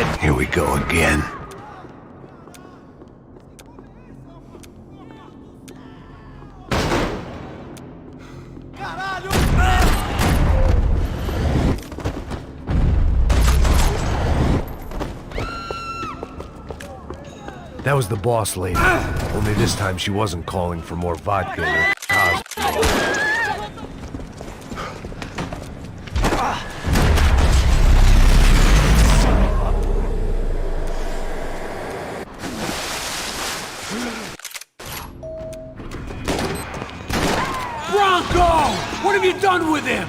shit! Here we go again. That was the boss lady. Only this time she wasn't calling for more vodka in her Cosmo. Bronco! What have you done with him?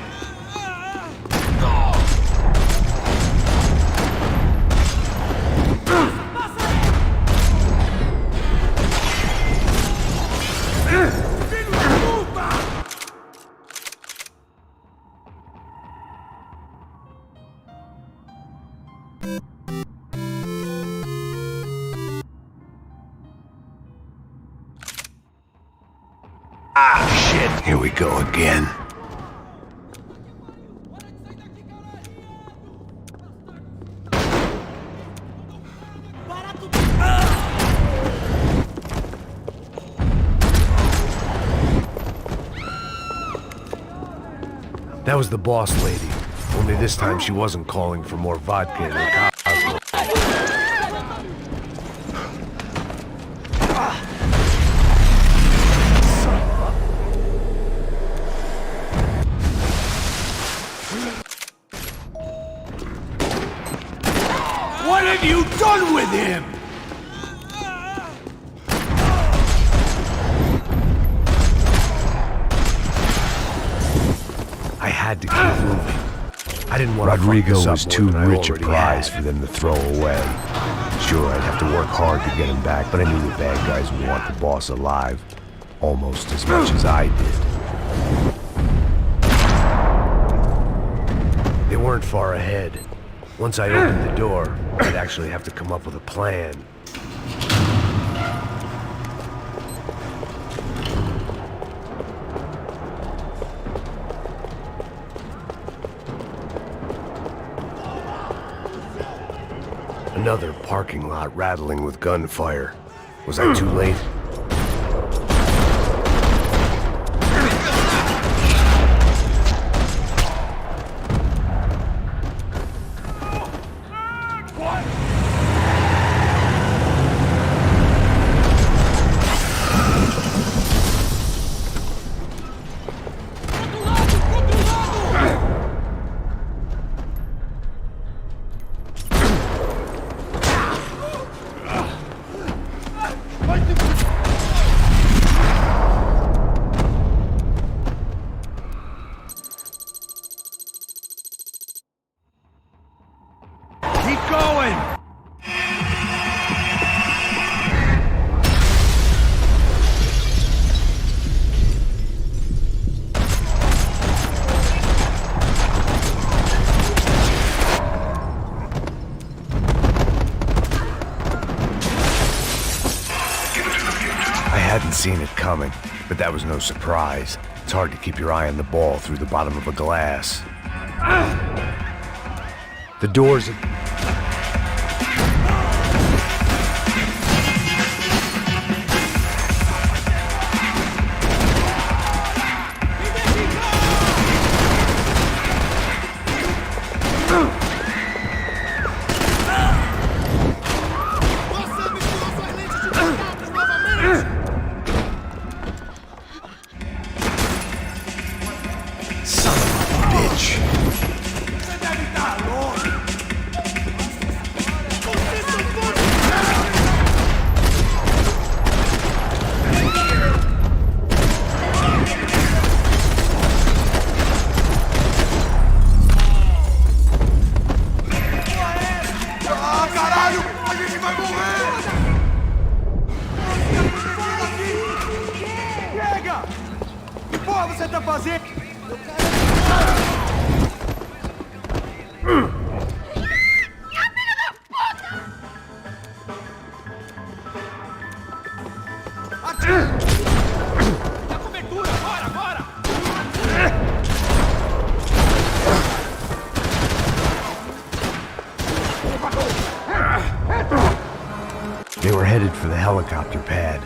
Ah, shit. Here we go again. That was the boss lady. Only this time she wasn't calling for more vodka in her Cosmo. What have you done with him? I had to keep moving. I didn't want Rodrigo to was too rich a prize for them to throw away. Sure, I'd have to work hard to get him back, but I knew the bad guys would want the boss alive almost as much as I did. They weren't far ahead. Once I opened the door, I'd actually have to come up with a plan. Another parking lot rattling with gunfire. Was I too late? Keep going! I hadn't seen it coming, but that was no surprise. It's hard to keep your eye on the ball through the bottom of a glass. The doors... Son of a bitch. Caralho! A gente vai morrer! Pega! Que porra você tá fazendo? Dá cobertura! Bora, bora! for the helicopter pad.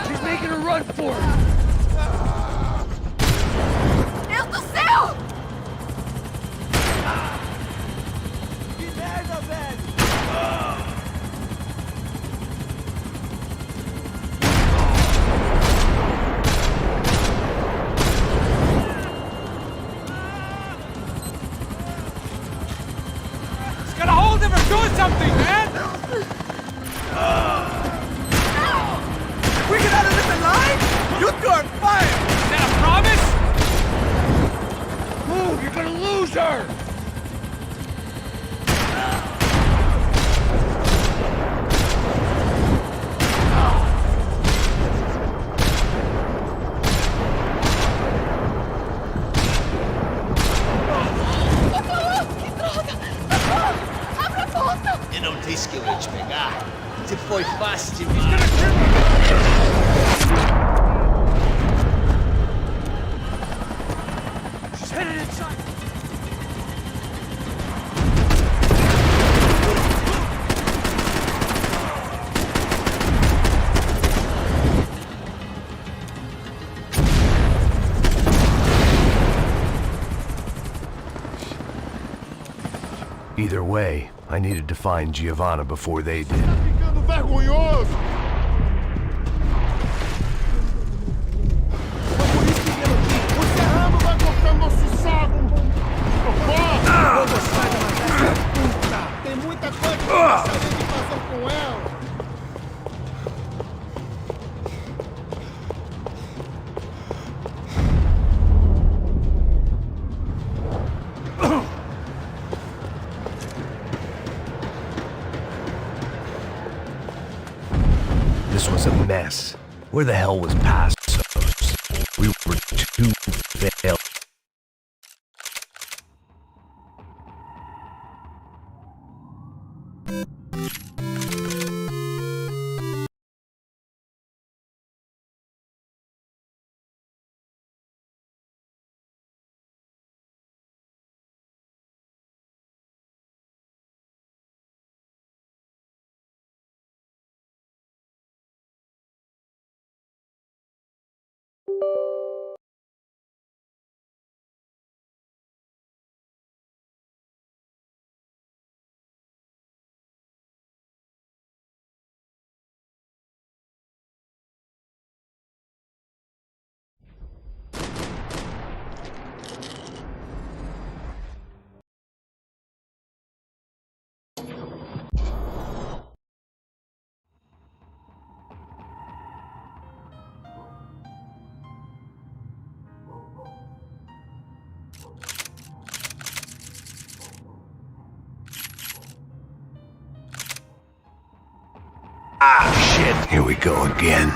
He's making a run for it! Deus do céu! Que merda, velho! He's got a hold of her doing something, man! We get out of this alive? You two are fire! Is that a promise? Move, you're gonna lose her! Eu não disse que eu ia te pegar. Se foi fácil de ver. She's headed inside! Either way, I needed to find Giovanna before they did. Ficando vergonhoso! Você errando vai cortar nosso saco! Quando sai da casa, puta! Tem muita coisa que eu gostaria de fazer com ela! This was a mess. Where the hell was Passos? We were too failed. Ah, shit. Here we go again.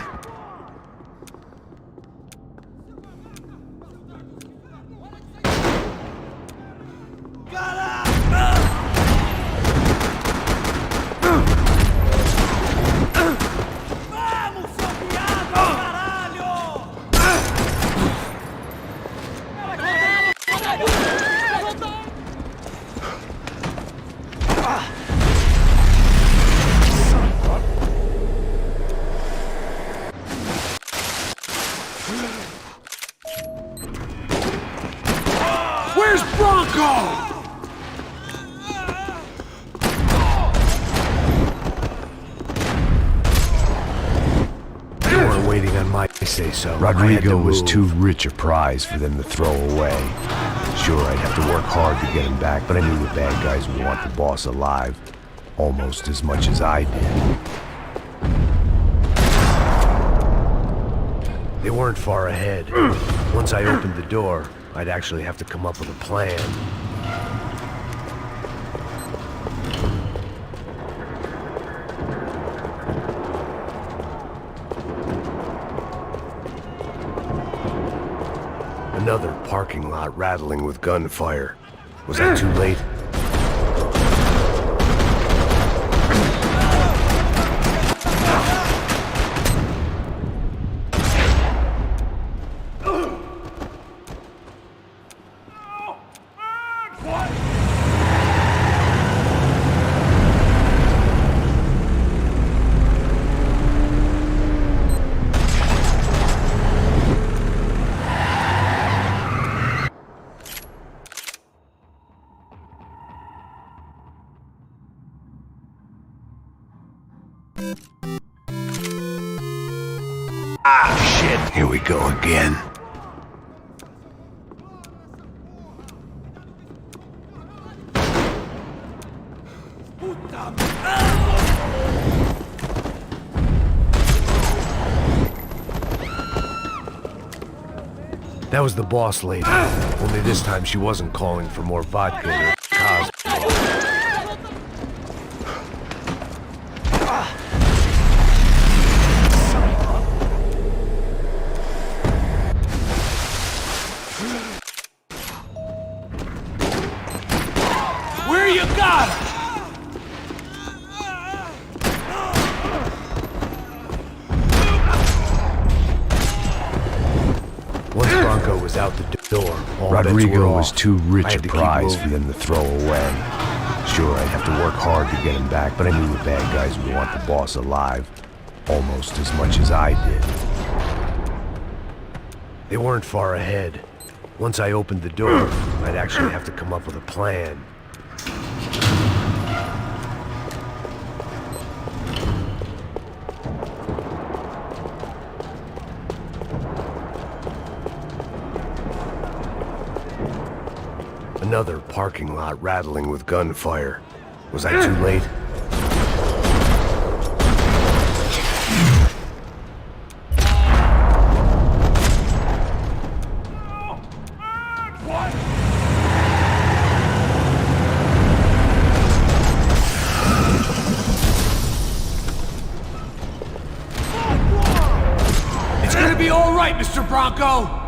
Where's Bronco? They weren't waiting on my say-so. Rodrigo was too rich a prize for them to throw away. Sure, I'd have to work hard to get him back, but I knew the bad guys would want the boss alive almost as much as I did. They weren't far ahead. Once I opened the door, I'd actually have to come up with a plan. Another parking lot rattling with gunfire. Was I too late? Here we go again. That was the boss lady. Only this time she wasn't calling for more vodka or Cosmo. Where you got him? Once Bronco was out the door, all bets were Rodrigo off. was too rich I a had to keep prize for moving. them to throw away. Sure, I'd have to work hard to get him back, but I knew the bad guys would want the boss alive almost as much as I did. They weren't far ahead. Once I opened the door, I'd actually have to come up with a plan. Another parking lot rattling with gunfire. Was I too late? It's gonna be all right, Mr. Bronco.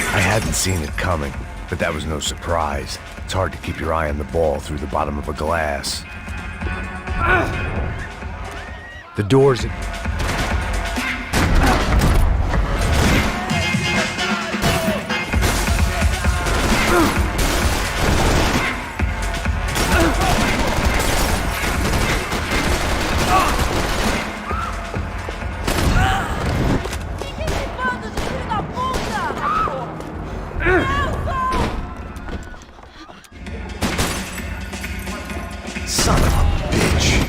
I hadn't seen it coming, but that was no surprise. It's hard to keep your eye on the ball through the bottom of a glass. The doors... Son of a bitch.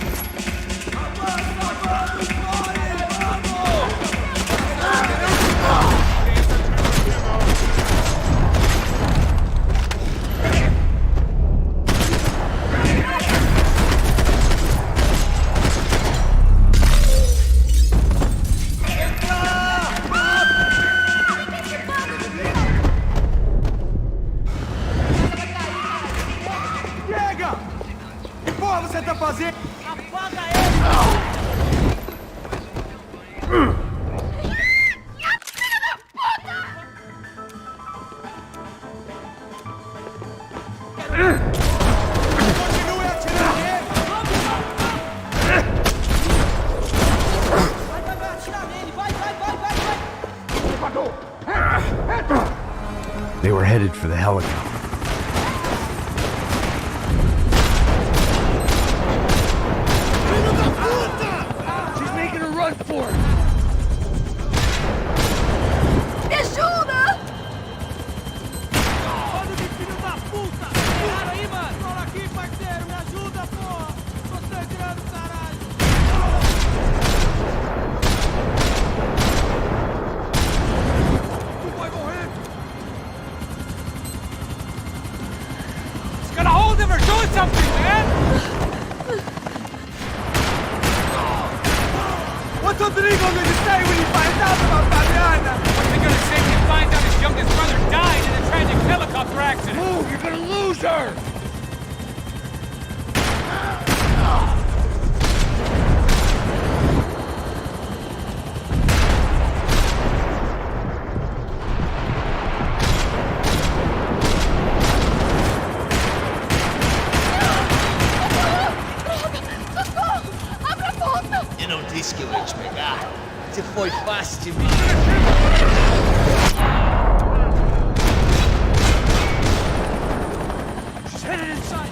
They were headed for the helicopter. She's making a run for it. Me ajuda! Filho da puta! Pegaram aí, mano! Fala aqui, parceiro! Me ajuda, porra! Tô sangrando, caralho! Tu vai morrer! Just gotta hold him or doing something, man! What's Rodrigo going to say when he finds out about Fabiana? What's he gonna say when he finds out his youngest brother died in a tragic helicopter accident? Move! You're gonna lose her! foi fácil de mim. She's headed inside.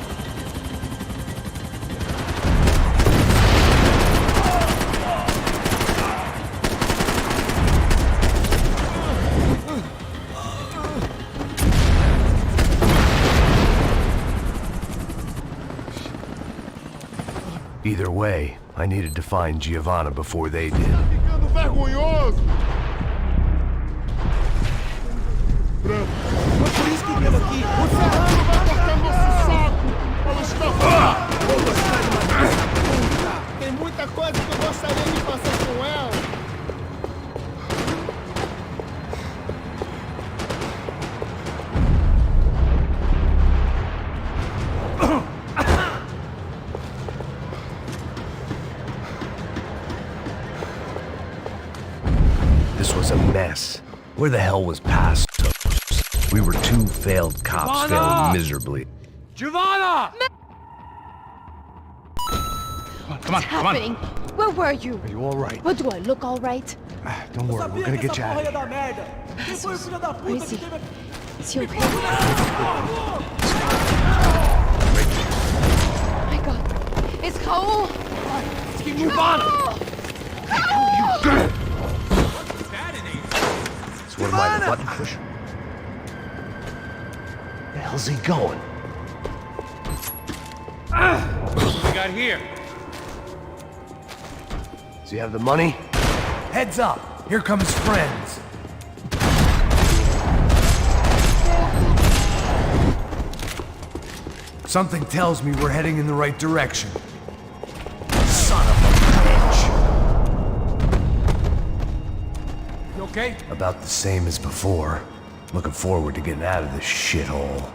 Either way, I needed to find Giovanna before they did. Ficando vergonhoso! Foi por isso que viemos aqui. O serrano vai cortar nosso saco! Ela escapar! Vou gostar de uma Tem muita coisa que eu gostaria de fazer com ela! This was a mess. Where the hell was Pastos? We were two failed cops Giovanna! failing miserably. Giovanna! Come on, Happening. Where were you? Are you all right? What do I look all right? Don't worry, we're gonna get you out of here. Where is he? Is he okay? My God. It's Raul. Giovanna! So what am I, the button pusher? Where the hell's he going? What we got here? So you have the money? Heads up! Here come his friends! Something tells me we're heading in the right direction. Son of a bitch! You okay? About the same as before. Looking forward to getting out of this shithole.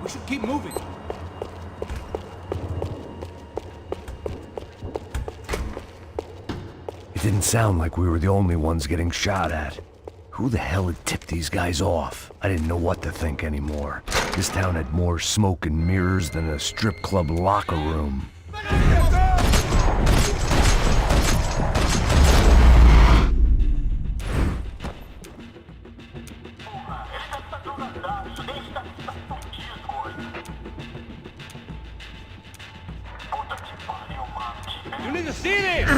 We should keep moving. It didn't sound like we were the only ones getting shot at. Who the hell had tipped these guys off? I didn't know what to think anymore. This town had more smoke and mirrors than a strip club locker room. You need to see this!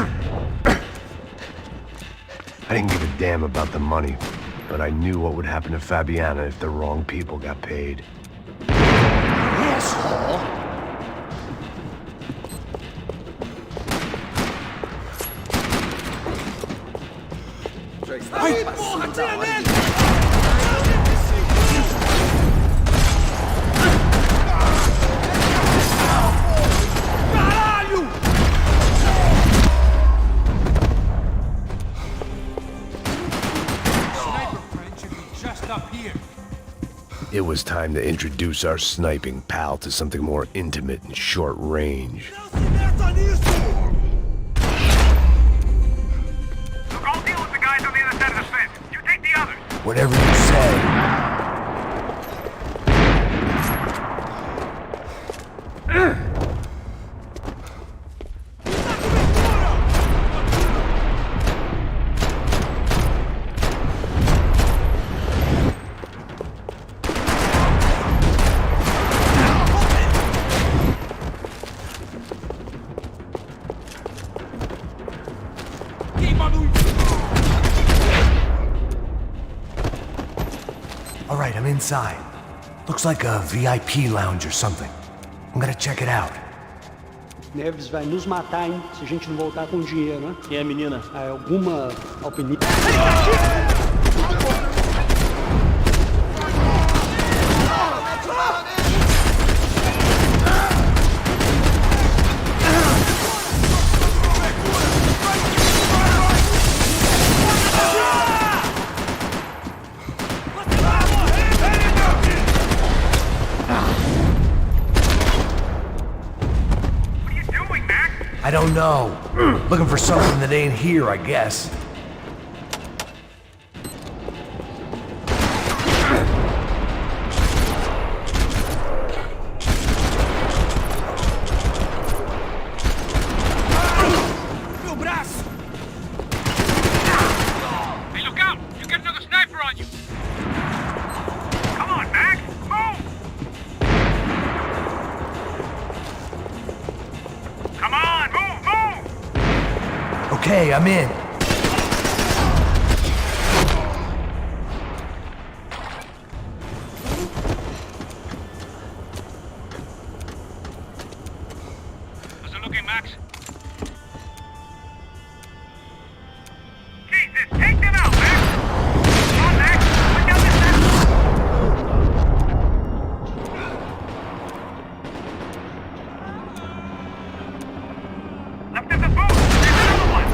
I didn't give a damn about the money, but I knew what would happen to Fabiana if the wrong people got paid. Asshole! Ai, porra, tira nele! Caralho! Sniper friend should be just up here. It was time to introduce our sniping pal to something more intimate and short range. I'll deal with the guys on the other side of the fence. You take the others. Whatever you say. All right, I'm inside. Looks like a VIP lounge or something. I'm gonna check it out. Neves vai nos matar, hein? Se a gente não voltar com dinheiro, né? Quem é a menina? Ah, alguma alpinista. I don't know. Looking for something that ain't here, I guess. Okay, I'm in. How's it looking, Max? Jesus, take them out, Max! Come on, Max! Put down this left of the boat! There's another one!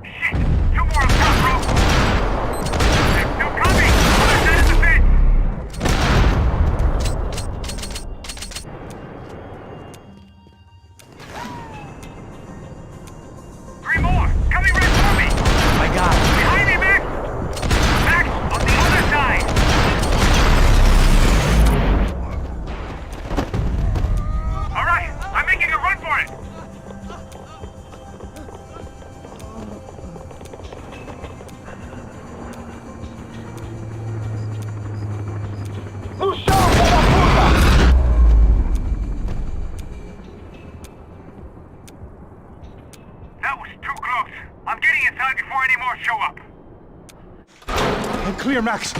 Shit! Two more on top, bro! They're still coming! Other side of the fence! Three more! Coming right for me! I got it. Behind me, Max! Max, on the other side! All right, I'm making a run for it! That was too close. I'm getting inside before any more show up. I'm clear, Max.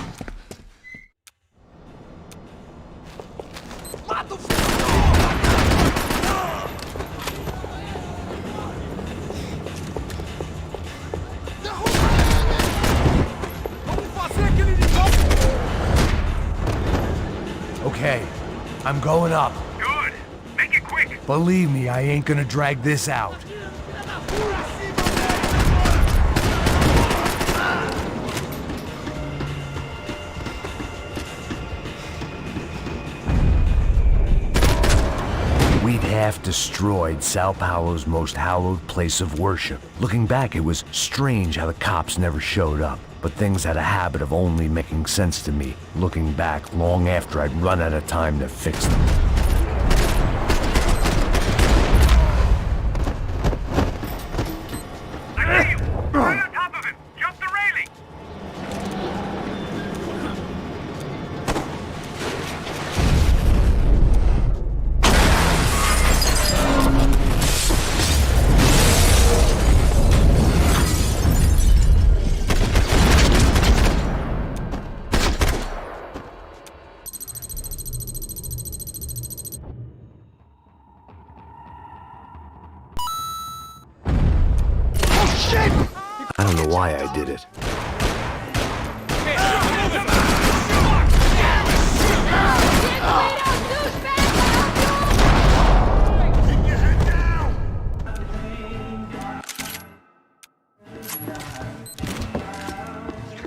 Okay, I'm going up. Good. Make it quick. Believe me, I ain't gonna drag this out. We'd half destroyed Sao Paulo's most hallowed place of worship. Looking back, it was strange how the cops never showed up. But things had a habit of only making sense to me, looking back long after I'd run out of time to fix them. I see you. Right on top of him. Jump the railing. I don't know why I did it.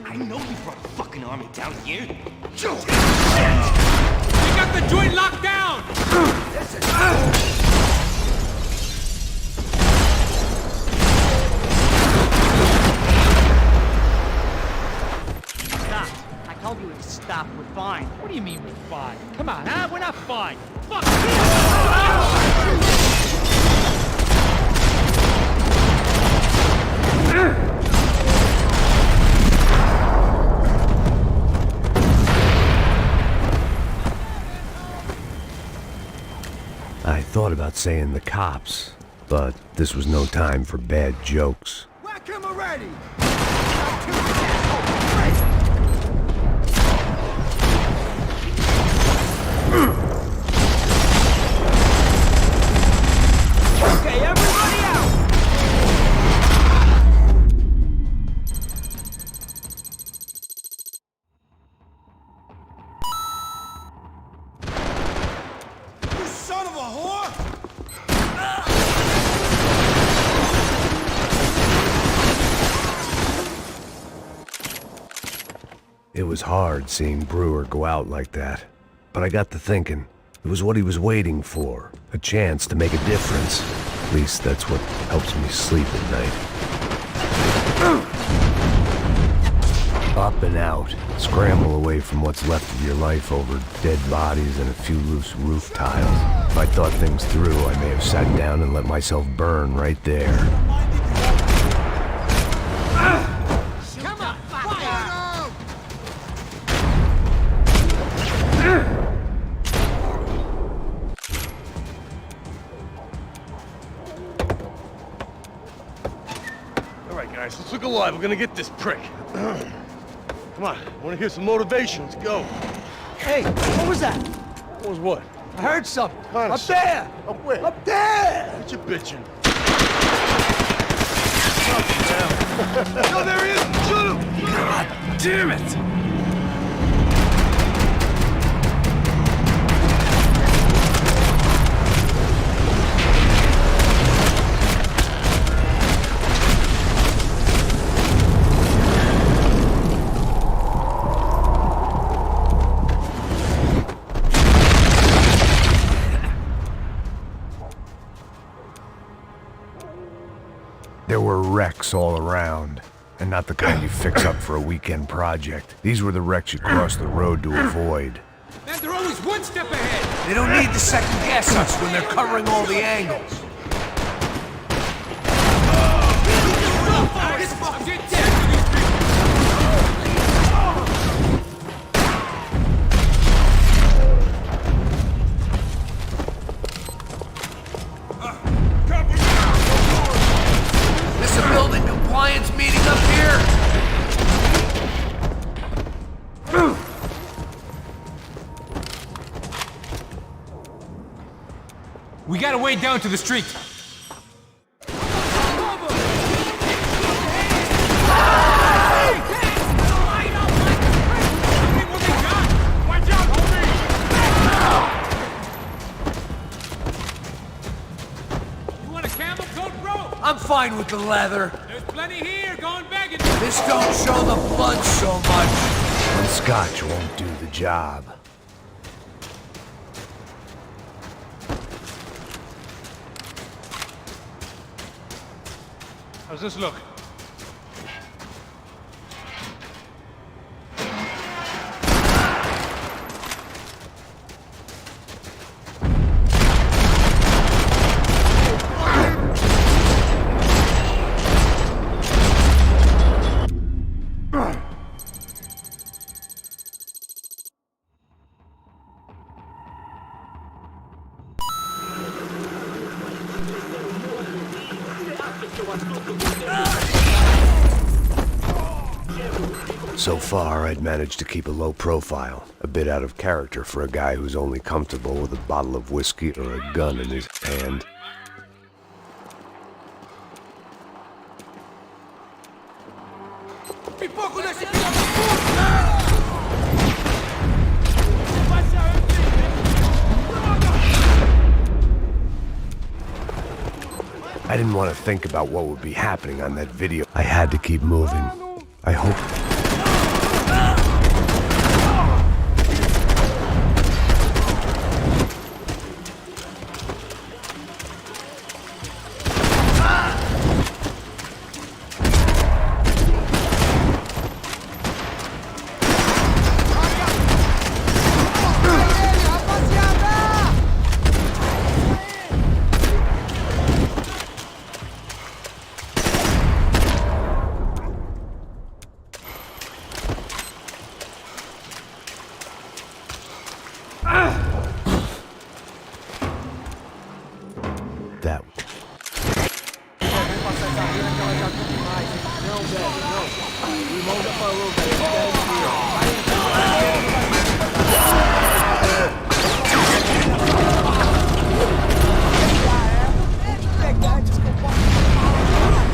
I know you brought a fucking army down here. We got the joint locked down. Stop. I told you to stop. We're fine. What do you mean we're fine? Come on, huh? We're not fine. Fuck. I thought about saying the cops, but this was no time for bad jokes. Whack him already! Okay, everybody out! You son of a whore! It was hard seeing Brewer go out like that, but I got to thinking, it was what he was waiting for, a chance to make a difference. At least that's what helps me sleep at night. Up and out, scramble away from what's left of your life over dead bodies and a few loose roof tiles. If I thought things through, I may have sat down and let myself burn right there. Come on, fire! guys, let's look alive. We're gonna get this prick. Come on, I wanna hear some motivation. Let's go. Hey, what was that? What was what? I heard something. Kind Up there! Up where? Up there! What you bitching? No, there he is! Shoot him! God damn it! There were wrecks all around, and not the kind you fix up for a weekend project. These were the wrecks you cross the road to avoid. Man, they're always one step ahead. They don't need to second guess us when they're covering all the angles. I'm getting tired of these people. This a building compliance meeting up here? We gotta wade down to the street. You want a camel coat, bro? I'm fine with the leather. There's plenty here. Going begging. This don't show the blood so much. One scotch won't do the job. How's this look? So far, I'd managed to keep a low profile, a bit out of character for a guy who's only comfortable with a bottle of whiskey or a gun in his hand. I didn't want to think about what would be happening on that video. I had to keep moving. I hope... that.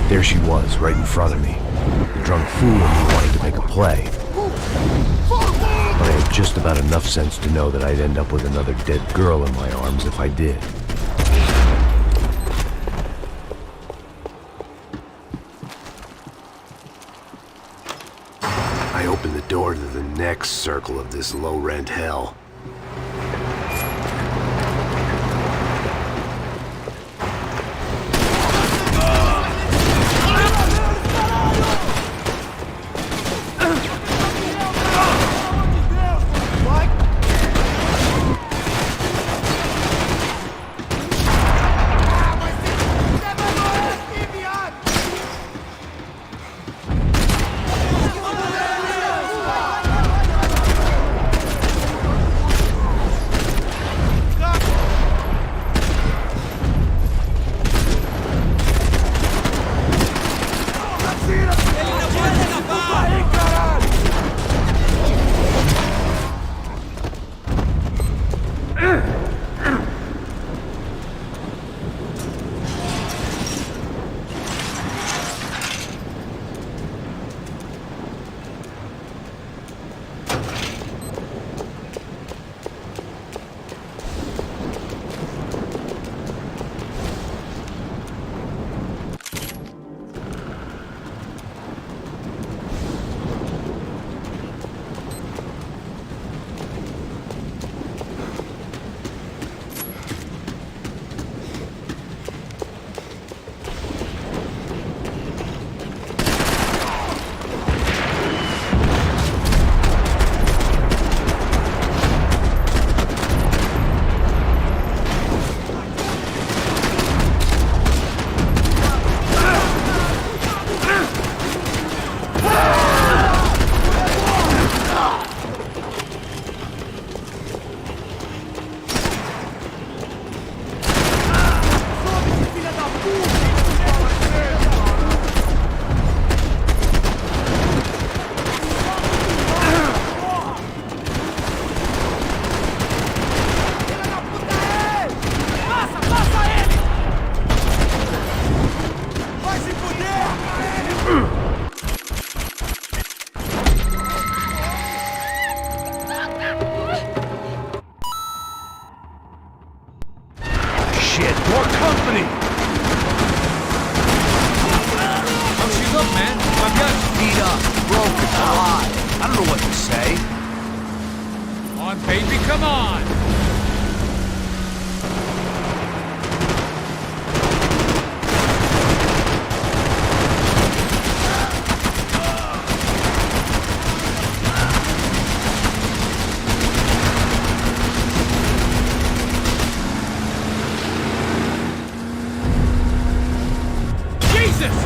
There she was, right in front of me. The drunk fool in me wanted to make a play. But I had just about enough sense to know that I'd end up with another dead girl in my arms if I did. I opened the door to the next circle of this low-rent hell. Jesus!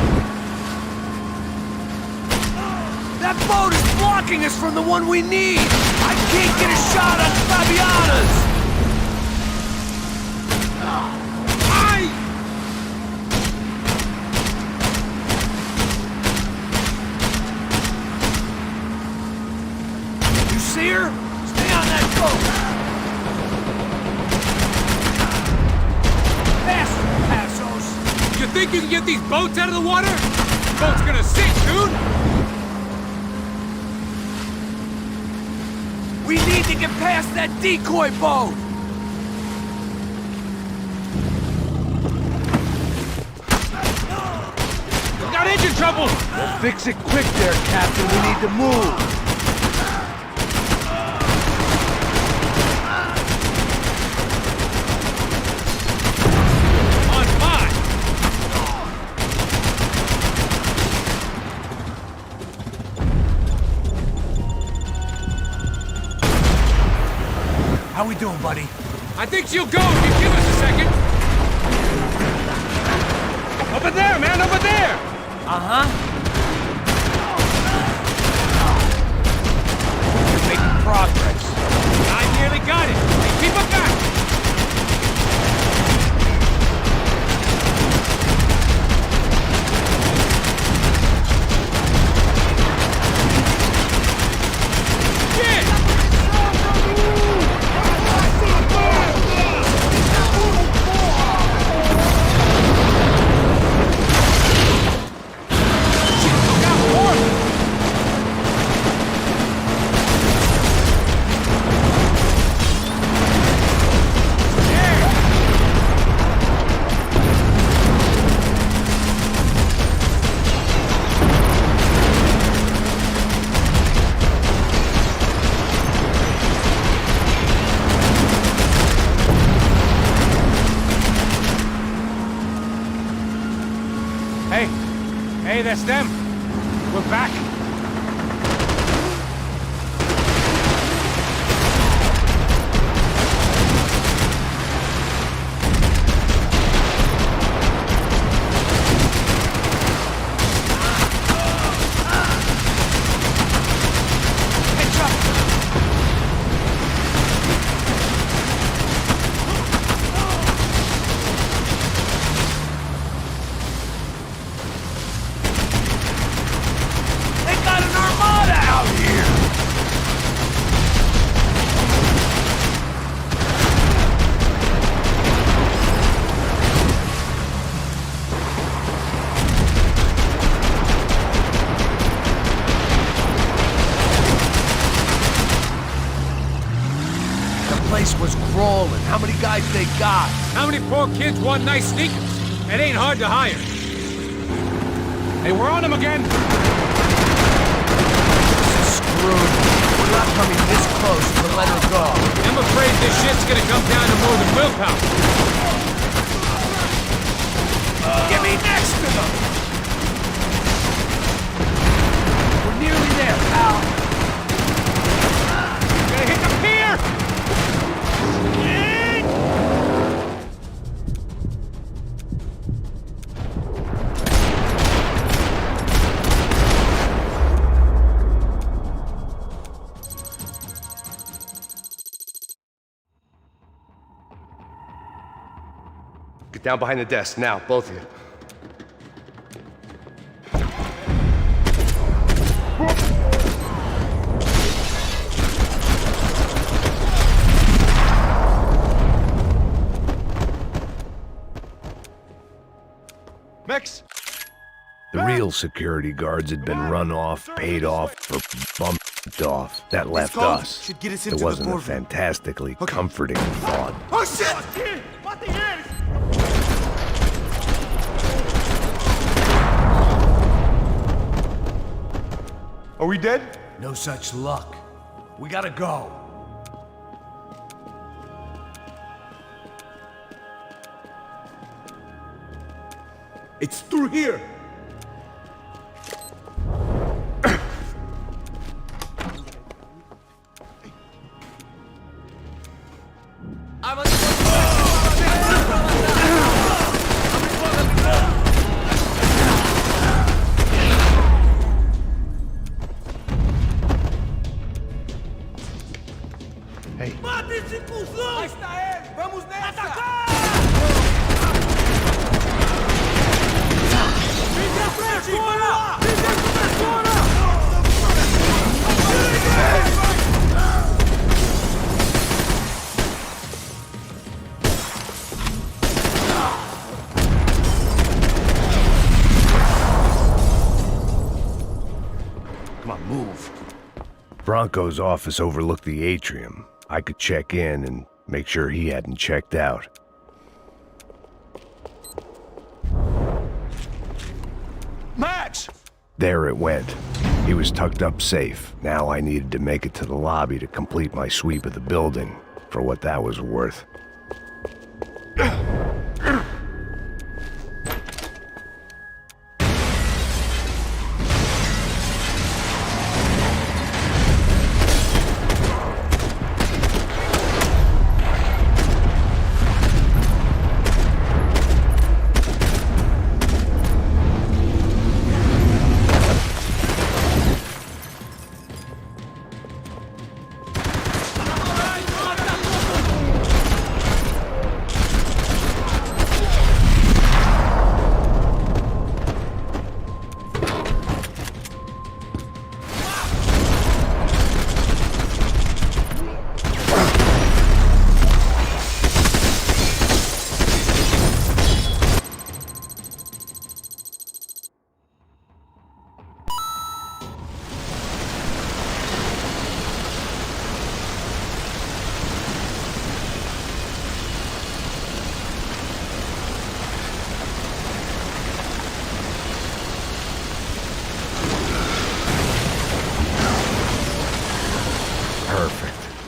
That boat is blocking us from the one we need! I can't get a shot on Fabiana's! You see her? Stay on that boat! Faster, Passos! You think you can get these boats out of the water? Boat's gonna sink, dude! We need to get past that decoy boat! We got engine trouble! Well, fix it quick there, Captain. We need to move. On fire! How we doing, buddy? I think she'll go if you give us a second. Over there, man, over there! Uh-huh. We're making progress. I nearly got it. Hey, keep it back! Hey, that's them. We're back. Was crawling. How many guys they got? How many poor kids want nice sneakers? It ain't hard to hire. Hey, we're on them again. This is screwed. We're not coming this close to let her go. I'm afraid this shit's gonna come down to more than willpower. Get me next to them! We're nearly there, pal. Gonna hit the pier! Get down behind the desk, now, both of you. Mix! The real security guards had been run off, paid off, or bumped off. That left us. Should get us It into wasn't the a fantastically comforting thought. Oh shit! Are we dead? No such luck. We gotta go. It's through here! Bronco's office overlooked the atrium. I could check in and make sure he hadn't checked out. Max! There it went. He was tucked up safe. Now I needed to make it to the lobby to complete my sweep of the building, for what that was worth.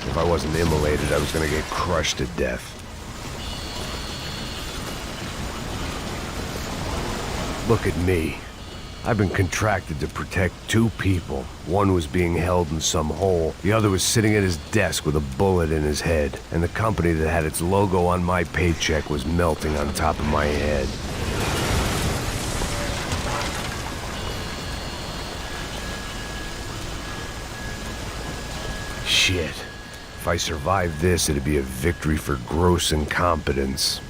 If I wasn't immolated, I was gonna get crushed to death. Look at me. I've been contracted to protect two people. One was being held in some hole. The other was sitting at his desk with a bullet in his head. And the company that had its logo on my paycheck was melting on top of my head. Shit. If I survived this, it'd be a victory for gross incompetence.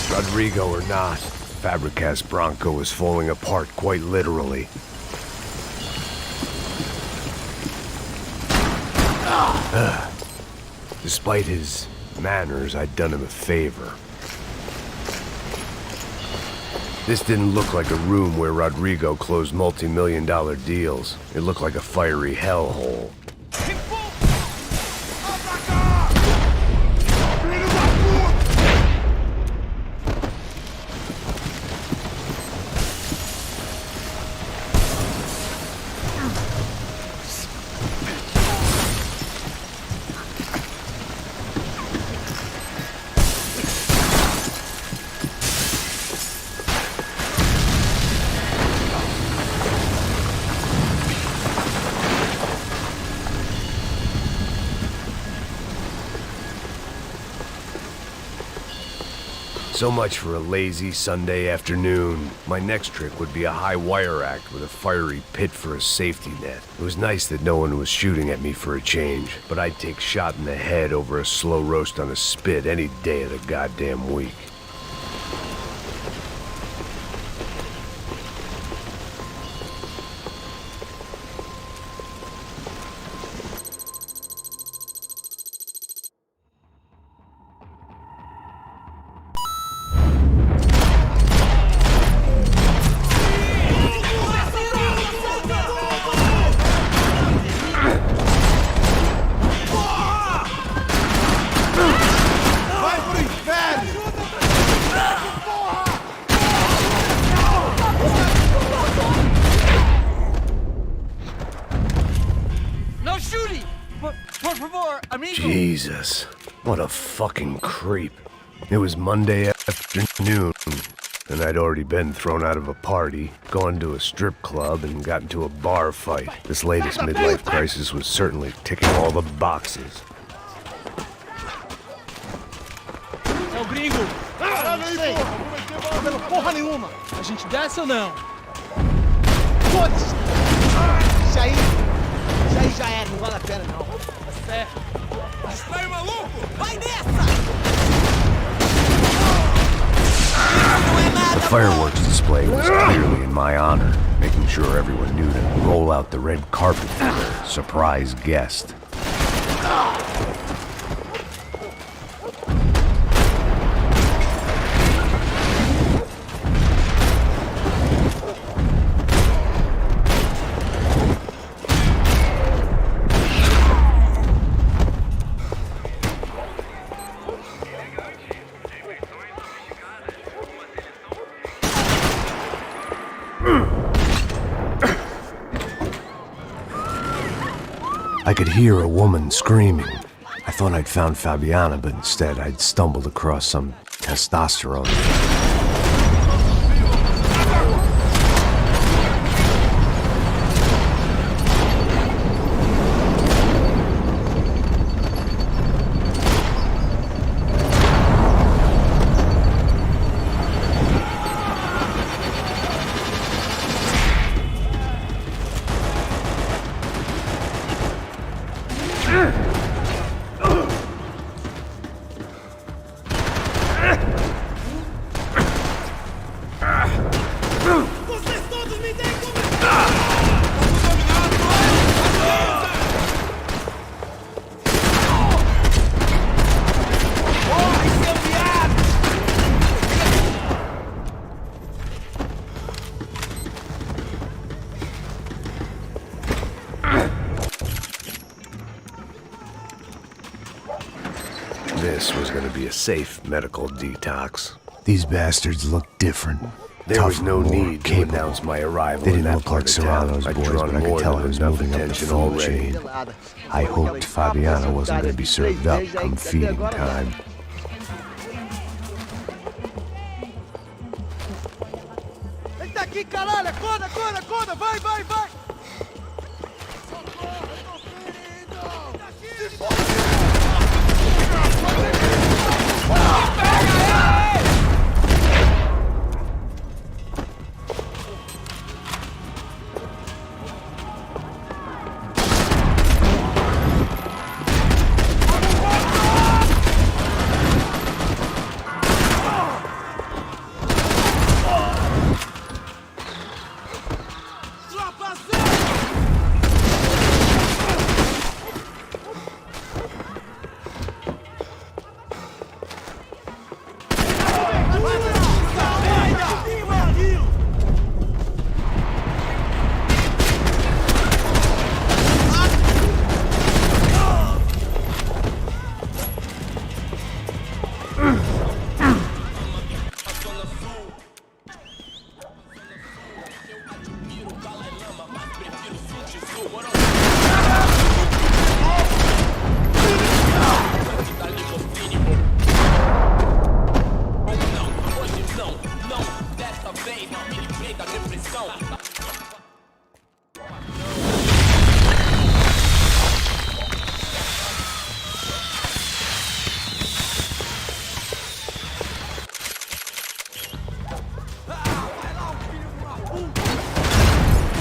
Rodrigo or not, Fabricast Bronco was falling apart quite literally. Despite his manners, I'd done him a favor. This didn't look like a room where Rodrigo closed multi-million-dollar deals. It looked like a fiery hellhole. So much for a lazy Sunday afternoon. My next trick would be a high wire act with a fiery pit for a safety net. It was nice that no one was shooting at me for a change, but I'd take shot in the head over a slow roast on a spit any day of the goddamn week. Jesus, what a fucking creep. It was Monday afternoon, and I'd already been thrown out of a party, gone to a strip club, and got into a bar fight. This latest midlife crisis was certainly ticking all the boxes. É o gringo! Caralho aí, porra! Não vai ter bala porra nenhuma! A gente desce ou não? Foda-se! Isso aí já era, não vale a pena não. Tá certo. Distrai o maluco! Vai nessa! fireworks display was clearly in my honor, making sure everyone knew to roll out the red carpet for their surprise guest. I could hear a woman screaming. I thought I'd found Fabiana, but instead I'd stumbled across some testosterone. This was going to be a safe medical detox. These bastards looked different. There was no need to announce my arrival. They didn't look like Serrano's boys, but I could tell I was moving up the food chain. I hoped Fabiana wasn't going to be served up come feeding time. Ele tá aqui, caralho! Acorda, acorda, acorda! Vai, vai, vai!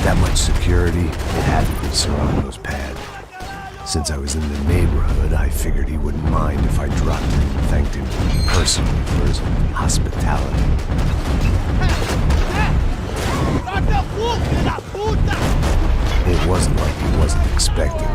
That much security, it had to be Serrano's pad. Since I was in the neighborhood, I figured he wouldn't mind if I dropped in and thanked him personally for his hospitality. It wasn't like he wasn't expecting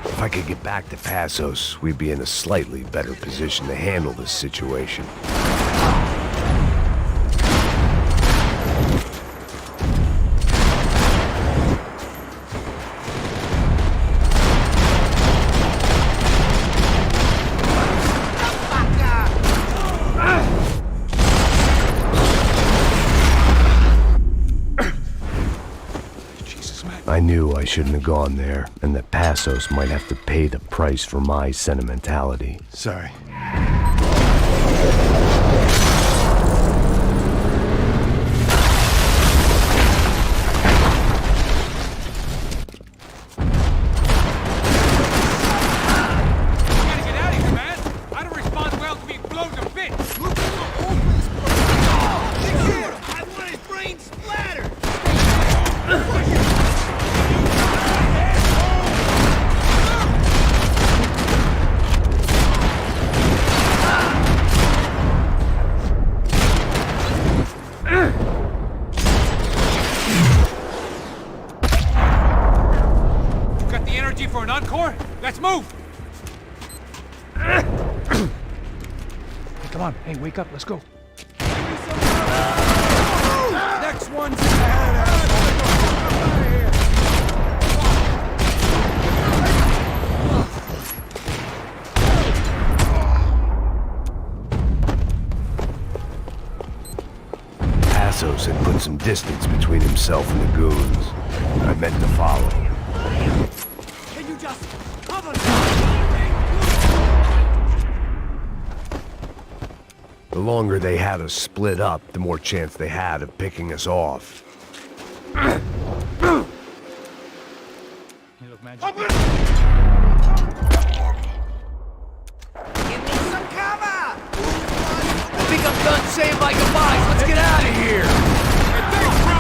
If I could get back to Passos, we'd be in a slightly better position to handle this situation. knew I shouldn't have gone there, and that Passos might have to pay the price for my sentimentality. Sorry. For an encore? Let's move! Hey, come on. Hey, wake up. Let's go. Next one's ahead. Passos had put some distance between himself and the goons. I meant to follow. The longer they had us split up, the more chance they had of picking us off. Hey, look, man. Give me some cover! I think I'm done saying my goodbyes. Let's get out of here! Hey, thanks, bro!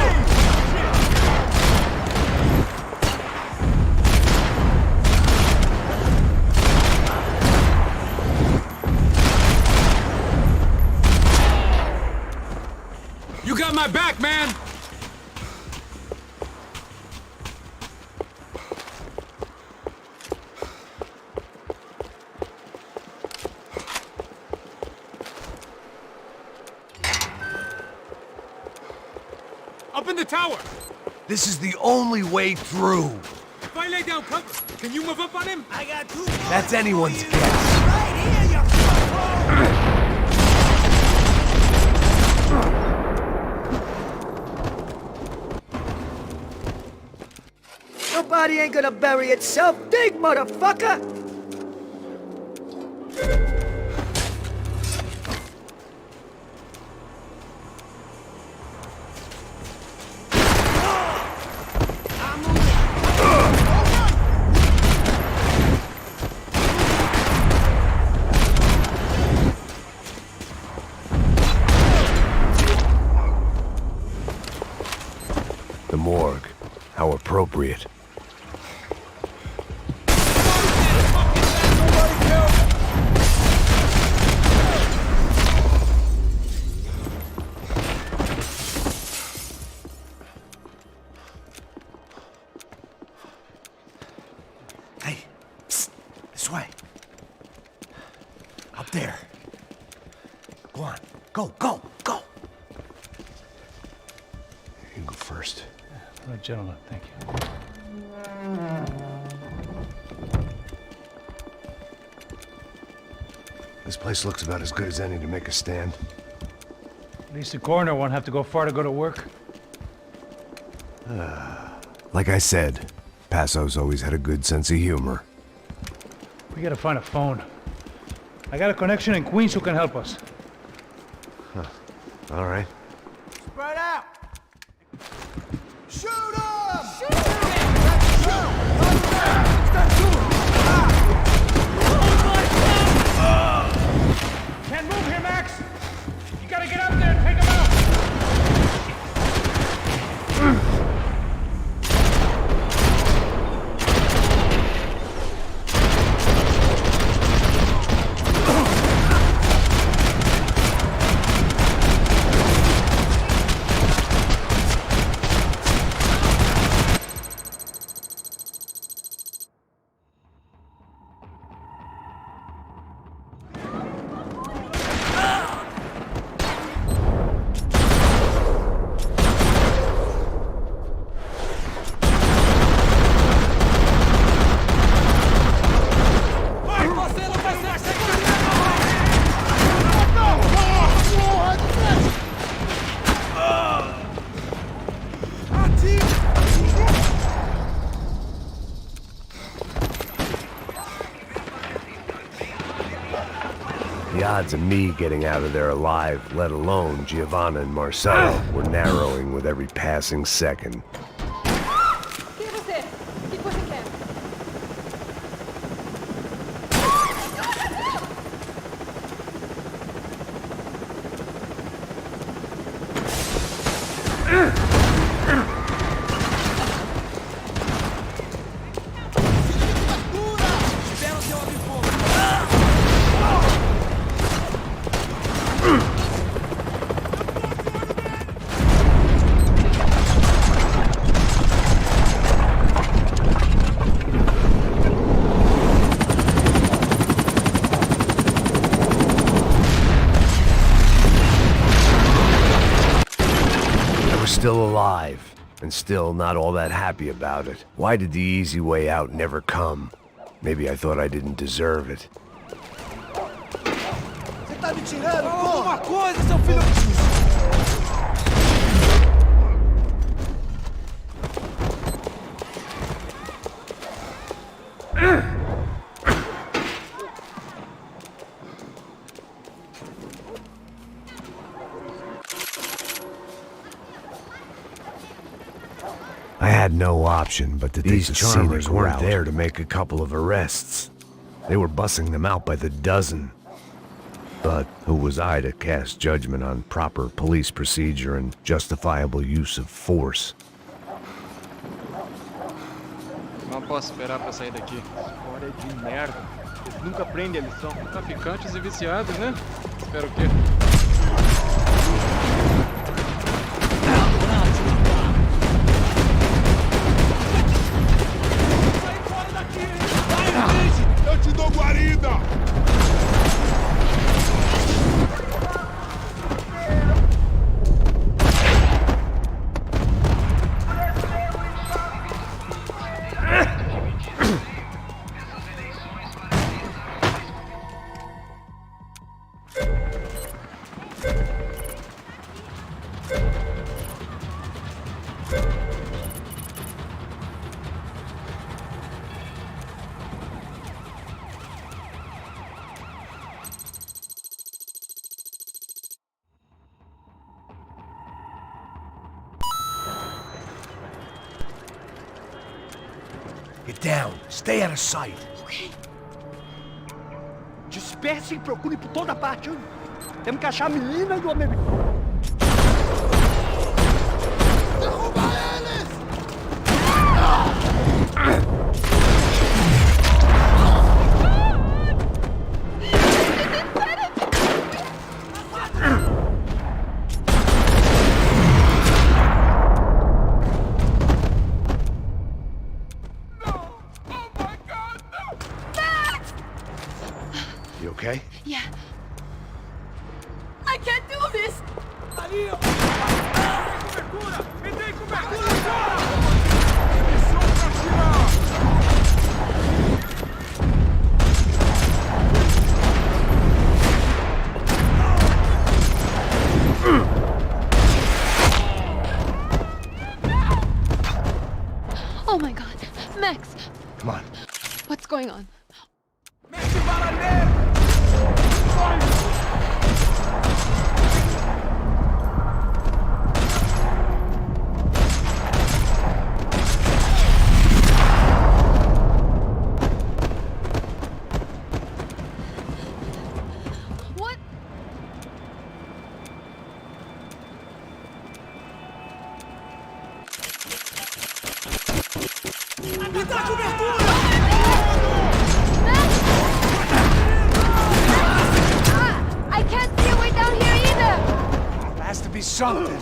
You got my back, man! Up in the tower! This is the only way through. If I lay down cover, can you move up on him? I got two. That's anyone's guess. Right here, you fuckhole! Nobody ain't gonna bury itself. Dig, motherfucker! The morgue. How appropriate. Hey, psst, this way. Up there. Go on, go, go, go. You can go first. All right, gentlemen, thank you. This place looks about as good as any to make a stand. At least the coroner won't have to go far to go to work. Like I said, Passos always had a good sense of humor. We gotta find a phone. I got a connection in Queens who can help us. All right. Spread out! Shoot him! Shoot Can't move here, Max! You gotta get up there and take him out! The odds of me getting out of there alive, let alone Giovanna and Marcelo, were narrowing with every passing second. Quem é você? O que você quer? Still alive, and still not all that happy about it. Why did the easy way out never come? Maybe I thought I didn't deserve it. Você tá me tirando, Fala porra! alguma coisa, seu filho... I had no option but to take the charmers weren't there to make a couple of arrests. They were bussing them out by the dozen. But who was I to cast judgment on proper police procedure and justifiable use of force? Não posso esperar pra sair daqui. História de merda. Eles nunca aprendem a lição. Traficantes e viciados, né? Espero o quê? Eu te dou guarida! Get down. Stay out of sight. Disperse e procure por toda parte. Hein? Temos que achar a menina e o americano. Derruba eles! You okay? Yeah. I can't do this! Ali, ó! Cobertura! Entrei cobertura agora! Missão pra tirar! Oh my god. Max, Come on. what's going on? Mete bala nele! What? Me dá cobertura! I can't see a way down here either! There has to be something.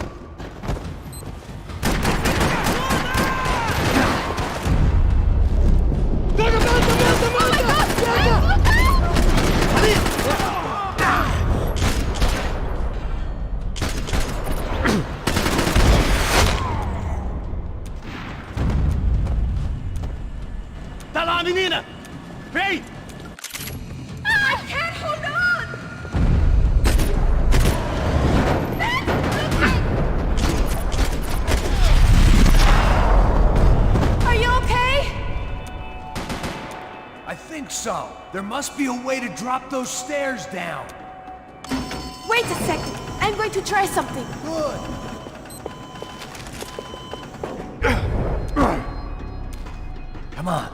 Tá lá, menina! Vem! I can't hold on! Are you okay? I think so. There must be a way to drop those stairs down. Wait a second. I'm going to try something. Come on.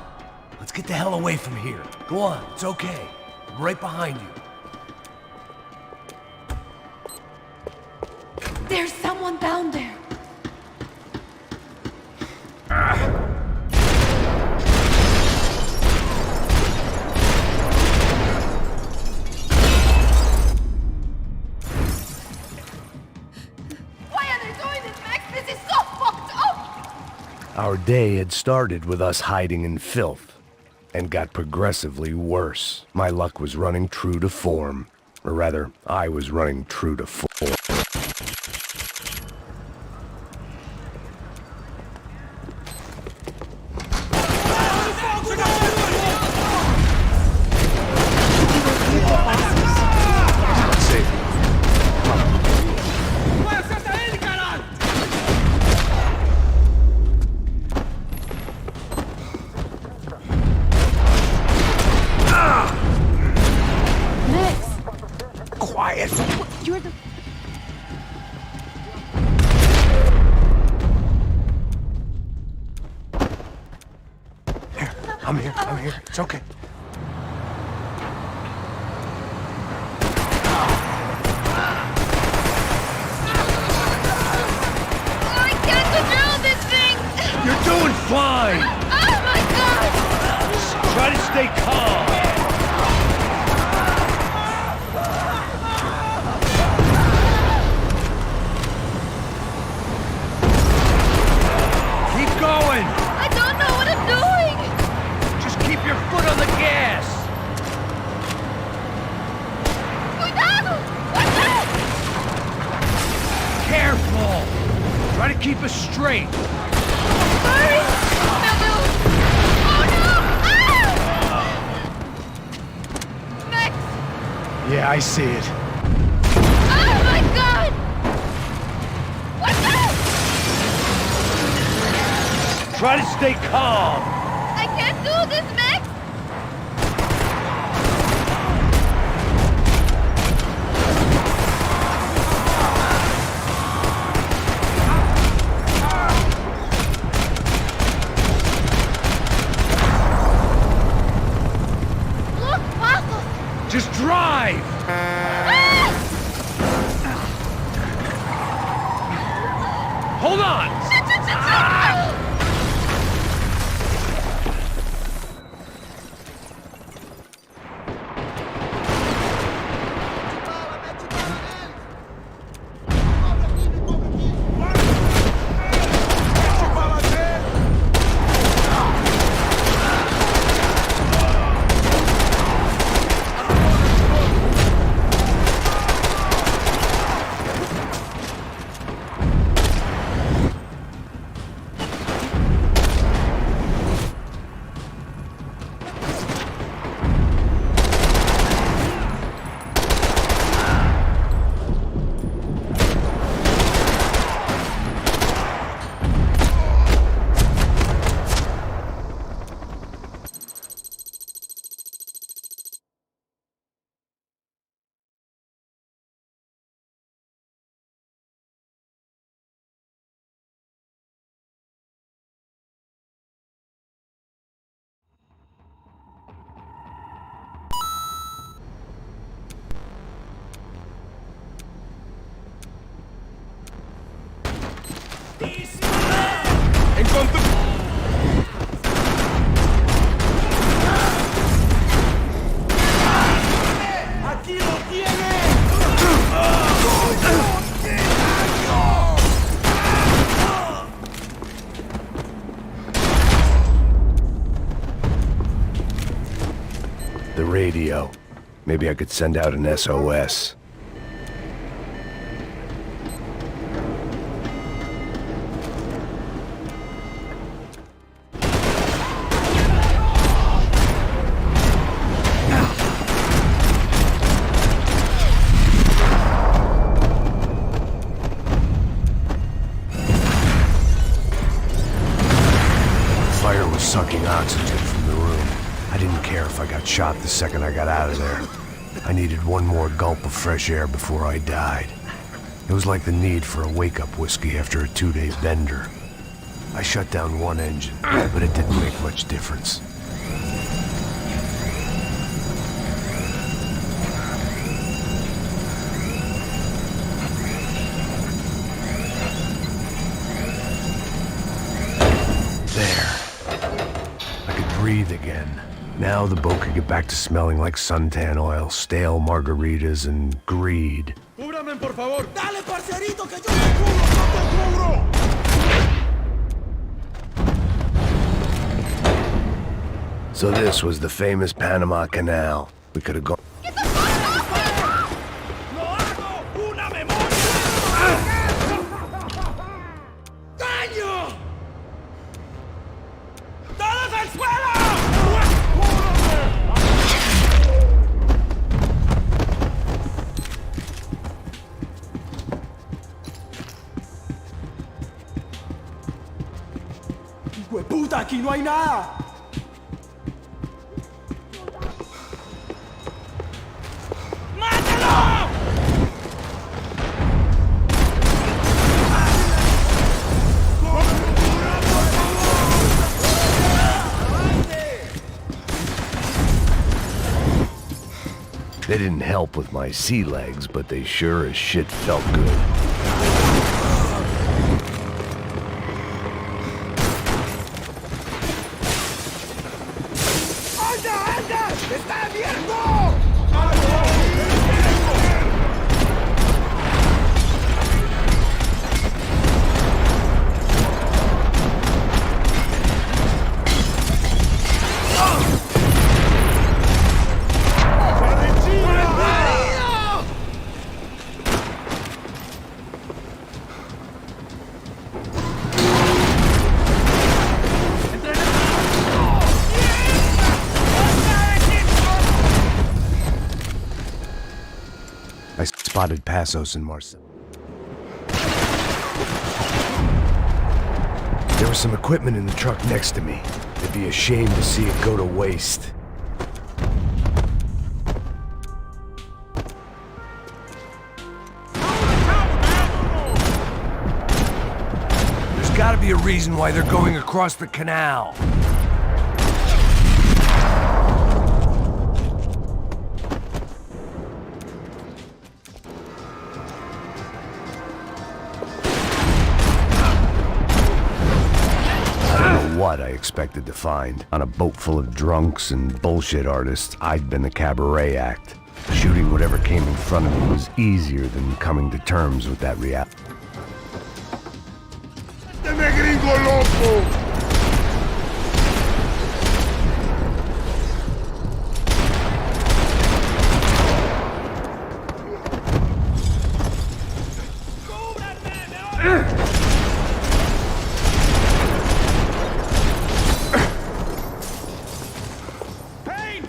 Let's get the hell away from here. Go on, it's okay. I'm right behind you. There's someone down there. Why are they doing this, Max? This is so fucked up! Our day had started with us hiding in filth, and got progressively worse. My luck was running true to form. Or rather, I was running true to form. You're the... I'm here. It's okay. I can't control this thing! You're doing fine! Oh my god! Try to stay calm! Keep going! I don't know what I'm doing! Just keep your foot on the gas! Cuidado! What's that? Careful! Try to keep us straight! Hurry! No! Oh no! Ah! Max! Yeah, I see it. Oh my god! What's that? Try to stay calm! I can't do this, Max! Look, Paco! Just drive! Ah! Hold on! The radio. Maybe I could send out an SOS. Fire was sucking oxygen from the room. I didn't care if I got shot the second I got out of there. I needed one more gulp of fresh air before I died. It was like the need for a wake-up whiskey after a 2-day bender. I shut down one engine, but it didn't make much difference. Breathe again. Now the boat could get back to smelling like suntan oil, stale margaritas, and greed. ¡Cúbrame, por favor! ¡Dale, parcerito, que yo te cubro! ¡Yo te cubro! So this was the famous Panama Canal. We could have gone... ¡Lo hago! ¡Una memoria! ¡Daño! ¡Todos al suelo! ¡Hueputa, aquí no hay nada! ¡Mátalo! They didn't help with my sea legs, but they sure as shit felt good. ¡Está abierto! I spotted Passos and Marcel. There was some equipment in the truck next to me. It'd be a shame to see it go to waste. There's gotta be a reason why they're going across the canal. What I expected to find. On a boat full of drunks and bullshit artists, I'd been the cabaret act. Shooting whatever came in front of me was easier than coming to terms with that reality. ¡Deme gringo loco! Payne!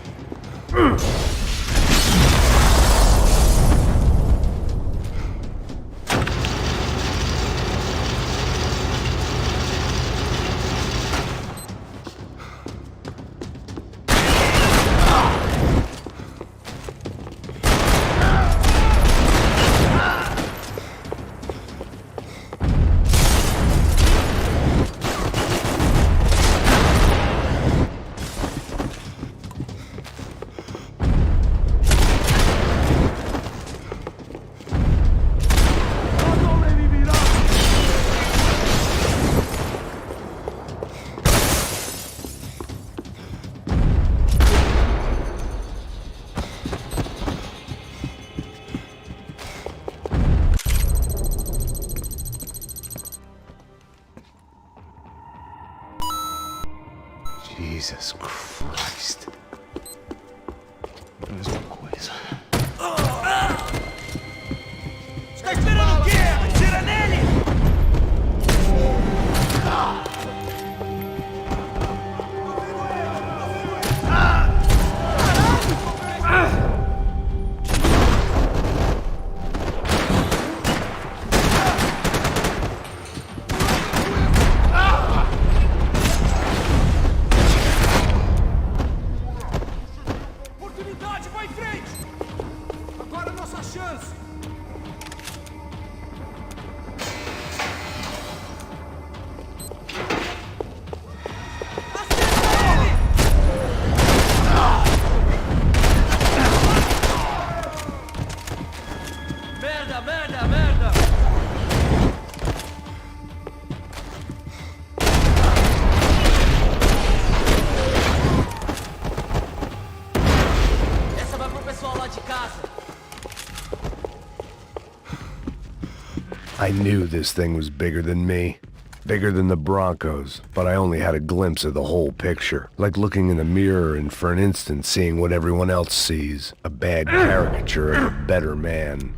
I knew this thing was bigger than me. Bigger than the Broncos, but I only had a glimpse of the whole picture. Like looking in the mirror and for an instant seeing what everyone else sees. A bad caricature of a better man.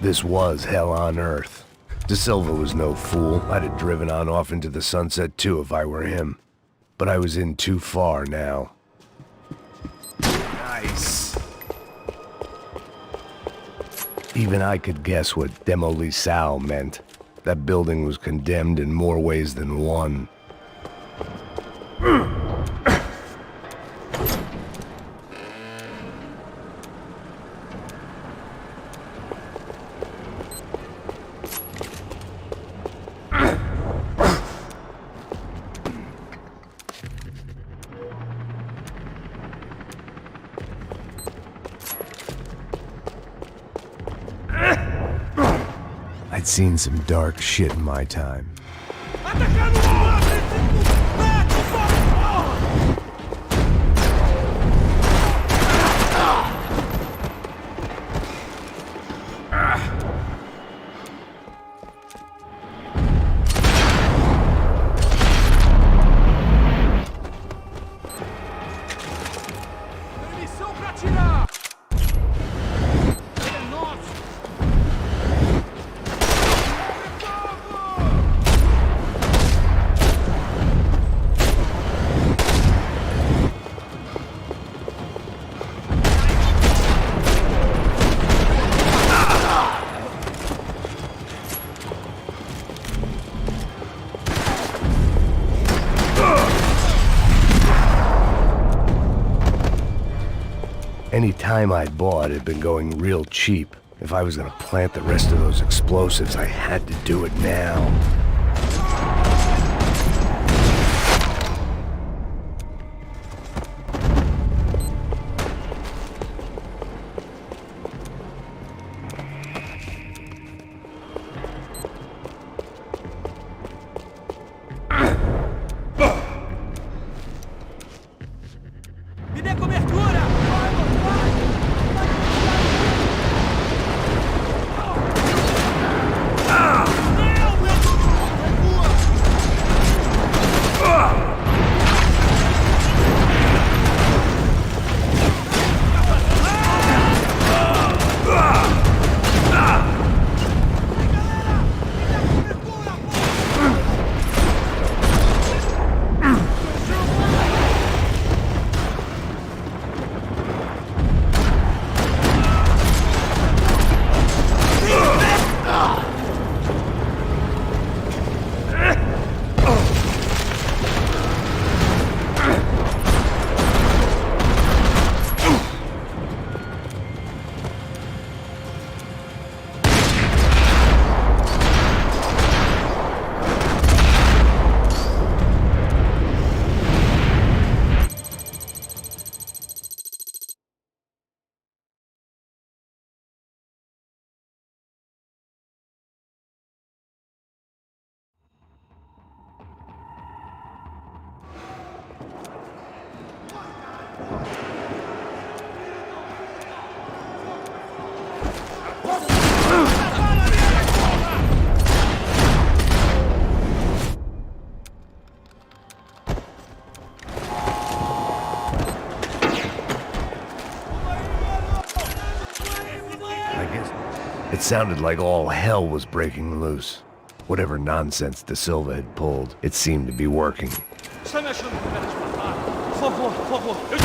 This was hell on earth. De Silva was no fool. I'd have driven on off into the sunset too if I were him. But I was in too far now. Nice. Even I could guess what demolisal meant. That building was condemned in more ways than one. I'd seen some dark shit in my time. Any time I'd bought had been going real cheap. If I was gonna plant the rest of those explosives, I had to do it now. It sounded like all hell was breaking loose. Whatever nonsense De Silva had pulled, it seemed to be working. Está me achando que eu quero te matar? Por favor, por favor.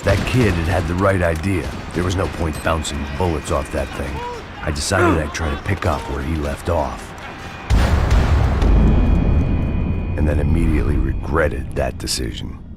That kid had the right idea. There was no point bouncing bullets off that thing. I decided I'd try to pick up where he left off. And then immediately regretted that decision.